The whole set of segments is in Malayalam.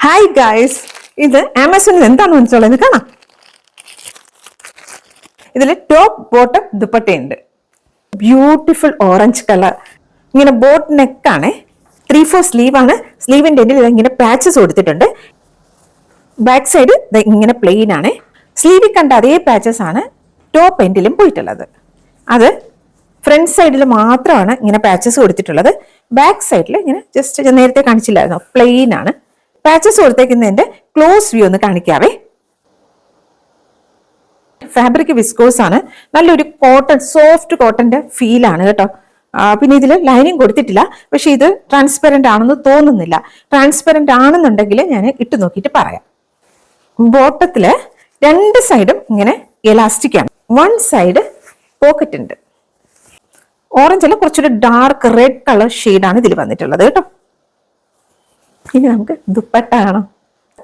ഹായ് ഗായ്സ്, ഇത് ആമസോണിൽ എന്താണെന്ന് മനസ്സിലുള്ളത് കാണാം. ഇതിൽ ടോപ്പ് ബോട്ടം ദുപ്പട്ടയുണ്ട്. Beautiful orange colour. ഇങ്ങനെ ബോട്ട് നെക്കാണ്. 3/4 സ്ലീവ് ആണ്. സ്ലീവിന്റെ എൻഡിൽ ഇങ്ങനെ പാച്ചസ് കൊടുത്തിട്ടുണ്ട്. ബാക്ക് സൈഡ് ഇങ്ങനെ പ്ലെയിൻ ആണ്. സ്ലീവിൽ കണ്ട അതേ പാച്ചസ് ആണ് ടോപ്പ് എൻഡിലും പോയിട്ടുള്ളത്. അത് ഫ്രണ്ട് സൈഡിൽ മാത്രമാണ് ഇങ്ങനെ പാച്ചസ് കൊടുത്തിട്ടുള്ളത്. ബാക്ക് സൈഡിൽ ഇങ്ങനെ ജസ്റ്റ് നേരത്തെ കാണിച്ചില്ലായിരുന്നു, പ്ലെയിൻ ആണ്. പാച്ചസ് കൊടുത്തേക്കുന്നതിന്റെ ക്ലോസ് വ്യൂ ഒന്ന് കാണിക്കാവേ. ഫാബ്രിക് വിസ്കോസ് ആണ്. നല്ലൊരു കോട്ടൺ, സോഫ്റ്റ് കോട്ടന്റെ ഫീൽ ആണ് കേട്ടോ. പിന്നെ ഇതിൽ ലൈനിങ് കൊടുത്തിട്ടില്ല, പക്ഷെ ഇത് ട്രാൻസ്പെറന്റ് ആണെന്ന് തോന്നുന്നില്ല. ട്രാൻസ്പെറന്റ് ആണെന്നുണ്ടെങ്കിൽ ഞാൻ ഇട്ട് നോക്കിയിട്ട് പറയാം. ബോട്ടത്തില് രണ്ട് സൈഡും ഇങ്ങനെ എലാസ്റ്റിക് ആണ്. വൺ സൈഡ് പോക്കറ്റ് ഉണ്ട്. ഓറഞ്ച് അല്ല, കുറച്ചൊരു ഡാർക്ക് റെഡ് കളർ ഷെയ്ഡാണ് ഇതിൽ വന്നിട്ടുള്ളത് കേട്ടോ. ഇനി നമുക്ക് ദുപ്പട്ട കാണാം.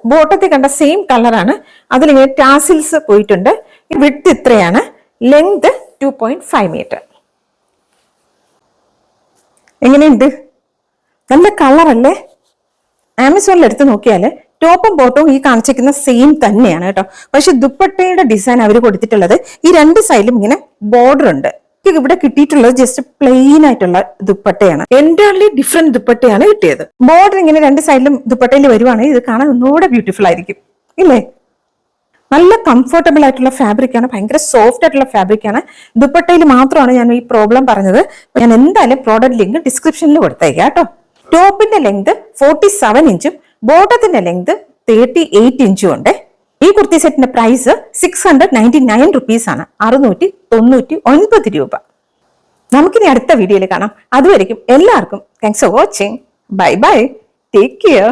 ബോട്ടത്തിൽ കണ്ട സെയിം കളറാണ്. അതിലിങ്ങനെ ടാസിൽസ് പോയിട്ടുണ്ട്. വിഡ്ത്ത് ഇത്രയാണ്, ലെങ്ത് 2.5 മീറ്റർ. എങ്ങനെയുണ്ട്? നല്ല കളറല്ലേ? ആമസോണിൽ എടുത്ത് നോക്കിയാല് ടോപ്പും ബോട്ടവും ഈ കാണിച്ചിരിക്കുന്ന സെയിം തന്നെയാണ് കേട്ടോ. പക്ഷെ ദുപ്പട്ടയുടെ ഡിസൈൻ അവർ കൊടുത്തിട്ടുള്ളത് ഈ രണ്ട് സൈഡിലും ഇങ്ങനെ ബോർഡർ ഉണ്ട്. ഇവിടെ കിട്ടിയിട്ടുള്ളത് ജസ്റ്റ് പ്ലെയിൻ ആയിട്ടുള്ള ദുപ്പട്ടയാണ്. എൻറ്റയർലി ഡിഫറെന്റ് ദുപ്പട്ടയാണ് കിട്ടിയത്. ബോർഡർ ഇങ്ങനെ രണ്ട് സൈഡിലും ദുപ്പട്ടയിൽ വരുവാണെങ്കിൽ ഇത് കാണാൻ ഒന്നുകൂടെ ബ്യൂട്ടിഫുൾ ആയിരിക്കും, ഇല്ലേ? നല്ല കംഫർട്ടബിൾ ആയിട്ടുള്ള ഫാബ്രിക് ആണ്. ഭയങ്കര സോഫ്റ്റ് ആയിട്ടുള്ള ഫാബ്രിക് ആണ്. ദുപ്പട്ടയിൽ മാത്രമാണ് ഞാൻ ഈ പ്രോബ്ലം പറഞ്ഞത്. ഞാൻ എന്തായാലും പ്രോഡക്റ്റ് ലിങ്ക് ഡിസ്ക്രിപ്ഷനിൽ കൊടുത്തേക്കാം കേട്ടോ. ടോപ്പിന്റെ ലെങ്ത് 47 ഇഞ്ചും ബോട്ടത്തിന്റെ ലെങ്ത് 38 ഇഞ്ചും ഉണ്ട്. ഈ കുർത്തി സെറ്റിന്റെ പ്രൈസ് 699 റുപ്പീസ് ആണ്, 699 രൂപ. നമുക്കിനി അടുത്ത വീഡിയോയിൽ കാണാം. അതുവരെയും എല്ലാവർക്കും thanks for watching. Bye bye, take care.